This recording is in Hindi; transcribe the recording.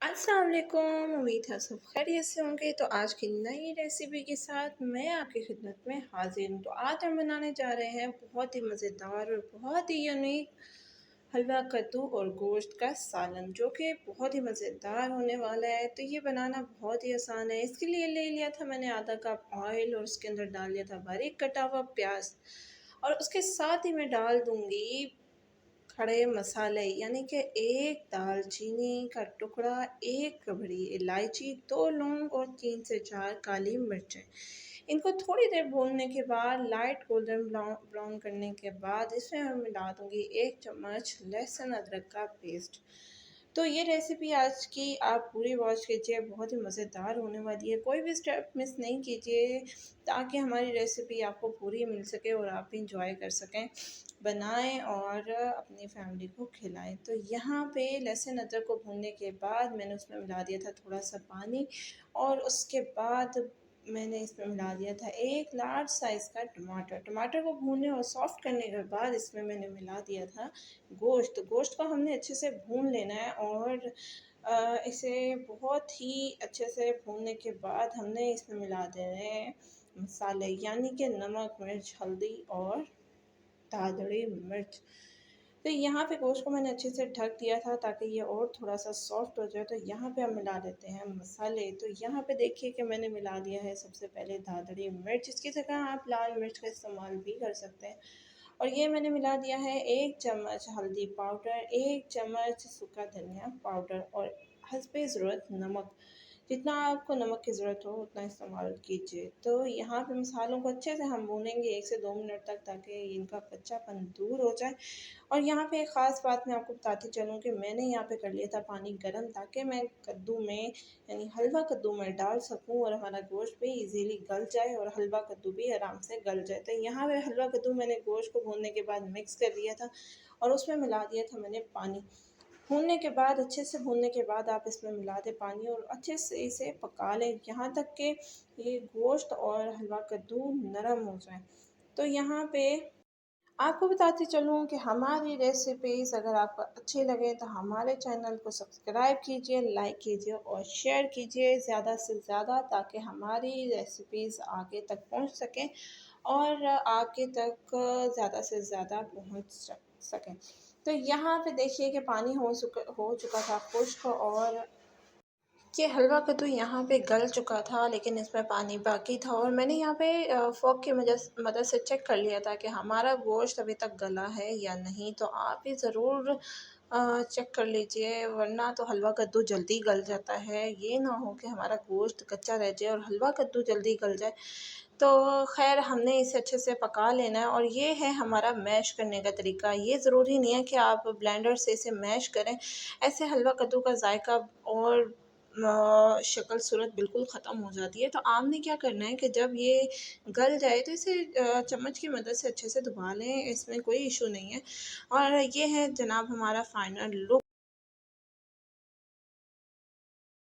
अस्सलाम वालेकुम। उम्मीद है सब खैरियत से होंगे। तो आज की नई रेसिपी के साथ मैं आपकी खिदमत में हाजिर हूँ। तो आज हम बनाने जा रहे हैं बहुत ही मज़ेदार और बहुत ही यूनिक हलवा कद्दू और गोश्त का सालन, जो कि बहुत ही मज़ेदार होने वाला है। तो ये बनाना बहुत ही आसान है। इसके लिए ले लिया था मैंने आधा कप ऑयल और उसके अंदर डाल लिया था बारीक कटा हुआ प्याज, और उसके साथ ही मैं डाल दूँगी खड़े मसाले, यानी कि एक दालचीनी का टुकड़ा, एक बड़ी इलायची, 2 लौंग और 3 से 4 काली मिर्चें। इनको थोड़ी देर भूनने के बाद लाइट गोल्डन ब्राउन करने के बाद इसमें मैं मिला दूँगी 1 चम्मच लहसुन अदरक का पेस्ट। तो ये रेसिपी आज की आप पूरी वॉच कीजिए, बहुत ही मज़ेदार होने वाली है। कोई भी स्टेप मिस नहीं कीजिए ताकि हमारी रेसिपी आपको पूरी मिल सके और आप भी इंजॉय कर सकें। बनाएँ और अपनी फैमिली को खिलाएँ। तो यहाँ पे लहसुन अदरक को भूनने के बाद मैंने उसमें मिला दिया था थोड़ा-सा पानी, और उसके बाद मैंने इसमें मिला दिया था 1 लार्ज साइज़ का टमाटर। टमाटर को भूनने और सॉफ्ट करने के बाद इसमें मैंने मिला दिया था गोश्त। गोश्त को हमने अच्छे से भून लेना है, और इसे बहुत ही अच्छे से भूनने के बाद हमने इसमें मिला देने हैं मसाले, यानी कि नमक, मिर्च, हल्दी और दादड़ी मिर्च। तो यहाँ पे गोश्त को मैंने अच्छे से ढक दिया था ताकि ये और थोड़ा-सा सॉफ्ट हो जाए। तो यहाँ पे हम मिला देते हैं मसाले। तो यहाँ पे देखिए कि मैंने मिला दिया है सबसे पहले दादड़ी मिर्च, इसकी जगह आप लाल मिर्च का इस्तेमाल भी कर सकते हैं। और ये मैंने मिला दिया है 1 चम्मच हल्दी पाउडर, 1 चम्मच सूखा धनिया पाउडर और हस्बे ज़रूरत नमक। जितना आपको नमक की ज़रूरत हो उतना इस्तेमाल कीजिए। तो यहाँ पे मसालों को अच्छे से हम भूनेंगे 1 से 2 मिनट तक, ताकि इनका कच्चापन दूर हो जाए। और यहाँ पे एक ख़ास बात मैं आपको बताती चलूँ कि मैंने यहाँ पे कर लिया था पानी गरम, ताकि मैं कद्दू में, यानी हलवा कद्दू में डाल सकूँ और हमारा गोश्त भी इजीली गल जाए और हलवा कद्दू भी आराम से गल जाए। तो यहाँ पे हलवा कद्दू मैंने गोश्त को भूनने के बाद मिक्स कर दिया था, और उसमें मिला दिया था मैंने पानी। भूनने के बाद, अच्छे से भूनने के बाद आप इसमें मिला दें पानी और अच्छे से इसे पका लें यहाँ तक कि ये गोश्त और हलवा कद्दू नरम हो जाए। तो यहाँ पे आपको बताती चलूँ कि हमारी रेसिपीज़ अगर आपको अच्छी लगे तो हमारे चैनल को सब्सक्राइब कीजिए, लाइक कीजिए और शेयर कीजिए ज़्यादा से ज़्यादा, ताकि हमारी रेसिपीज़ आगे तक पहुँच सकें और आपके तक ज़्यादा से ज़्यादा पहुँच सकें। तो यहाँ पे देखिए कि पानी हो चुका था खुश्क, और ये हलवा कद्दू यहाँ पे गल चुका था, लेकिन इसमें पानी बाकी था, और मैंने यहाँ पे फ़ोर्क की मदद से चेक कर लिया था कि हमारा गोश्त अभी तक गला है या नहीं। तो आप भी ज़रूर चेक कर लीजिए, वरना तो हलवा कद्दू जल्दी गल जाता है। ये ना हो कि हमारा गोश्त कच्चा रह जाए और हलवा कद्दू जल्दी गल जाए। तो ख़ैर हमने इसे अच्छे से पका लेना है, और ये है हमारा मैश करने का तरीका। ये ज़रूरी नहीं है कि आप ब्लेंडर से इसे मैश करें, ऐसे हलवा कद्दू का जायका और शक्ल सूरत बिल्कुल ख़त्म हो जाती है। तो आपने क्या करना है कि जब ये गल जाए तो इसे चम्मच की मदद से अच्छे से दबा लें, इसमें कोई इशू नहीं है। और ये है जनाब हमारा फ़ाइनल लुक।